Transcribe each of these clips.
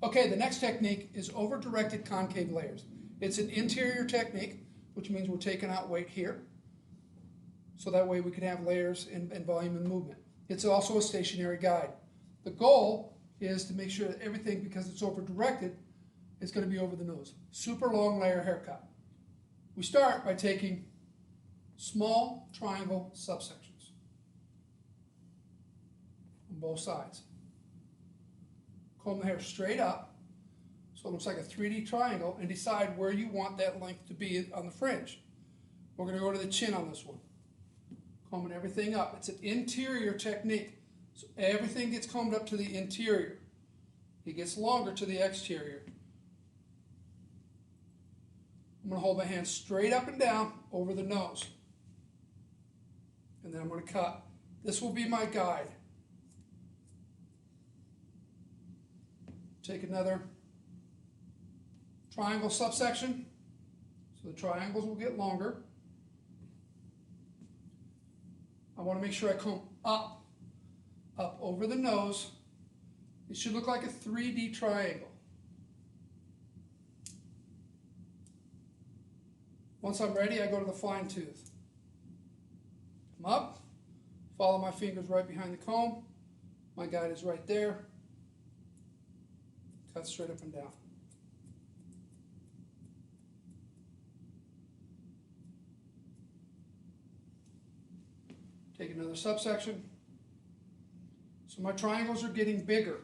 Okay, the next technique is over-directed concave layers. It's an interior technique, which means we're taking out weight here, so that way we can have layers and volume and movement. It's also a stationary guide. The goal is to make sure that everything, because it's over-directed, is going to be over the nose. Super long layer haircut. We start by taking small triangle subsections on both sides. Comb the hair straight up so it looks like a 3D triangle and decide where you want that length to be on the fringe. We're going to go to the chin on this one. Combing everything up. It's an interior technique. So everything gets combed up to the interior. It gets longer to the exterior. I'm going to hold my hand straight up and down over the nose. And then I'm going to cut. This will be my guide. Take another triangle subsection, so the triangles will get longer. I want to make sure I comb up over the nose. It should look like a 3D triangle. Once I'm ready, I go to the fine tooth. Come up, follow my fingers right behind the comb. My guide is right there. Cut straight up and down. Take another subsection. So my triangles are getting bigger.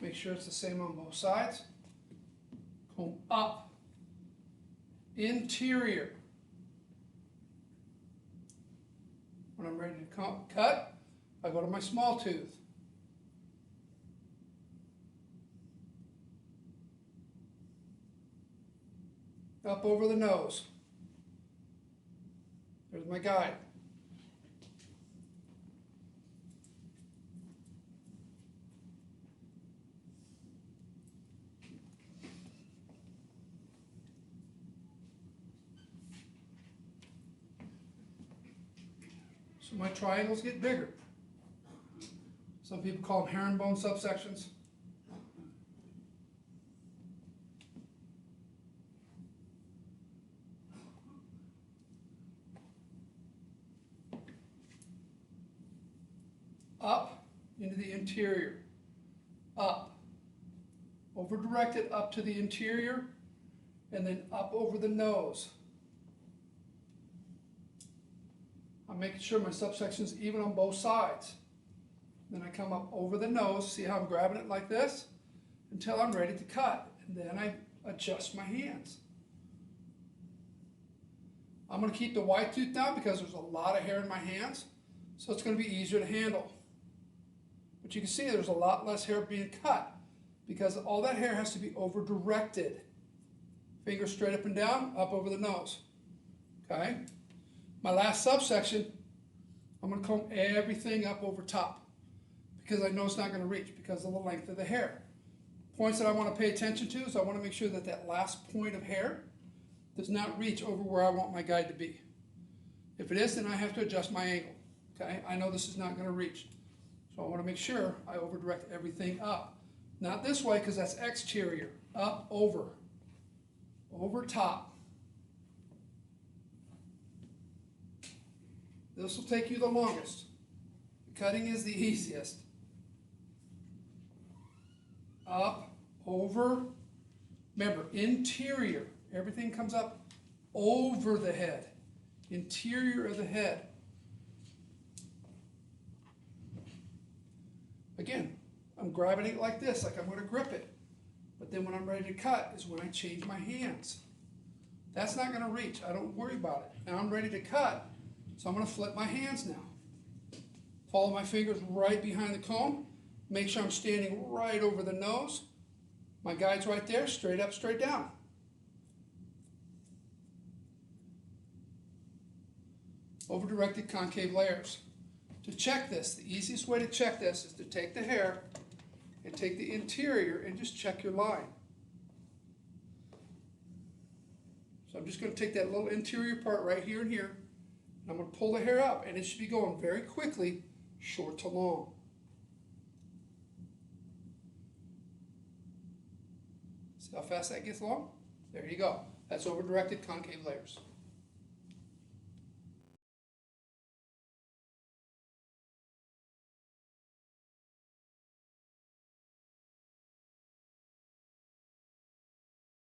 Make sure it's the same on both sides. Comb up. Interior. When I'm ready to cut, I go to my small tooth. Up over the nose. There's my guide. So my triangles get bigger. Some people call them herringbone subsections. Up into the interior. Up. Over directed up to the interior and then up over the nose. I'm making sure my subsection is even on both sides. Then I come up over the nose, see how I'm grabbing it like this, until I'm ready to cut. And then I adjust my hands. I'm going to keep the white tooth down because there's a lot of hair in my hands, so it's going to be easier to handle. But you can see there's a lot less hair being cut because all that hair has to be over directed. Fingers straight up and down, up over the nose. Okay? My last subsection, I'm going to comb everything up over top because I know it's not going to reach because of the length of the hair. Points that I want to pay attention to is I want to make sure that that last point of hair does not reach over where I want my guide to be. If it is, then I have to adjust my angle. Okay? I know this is not going to reach. So I want to make sure I over direct everything up. Not this way because that's exterior. Up, over. Over top. This will take you the longest. Cutting is the easiest. Up, over. Remember, interior. Everything comes up over the head. Interior of the head. Again, I'm grabbing it like this, like I'm going to grip it. But then when I'm ready to cut is when I change my hands. That's not going to reach. I don't worry about it. Now I'm ready to cut. So I'm going to flip my hands now. Follow my fingers right behind the comb. Make sure I'm standing right over the nose. My guide's right there, straight up, straight down. Over-directed concave layers. To check this, the easiest way to check this is to take the hair and take the interior and just check your line. So I'm just going to take that little interior part right here and here, and I'm going to pull the hair up, and it should be going very quickly, short to long. See how fast that gets long? There you go. That's over-directed concave layers.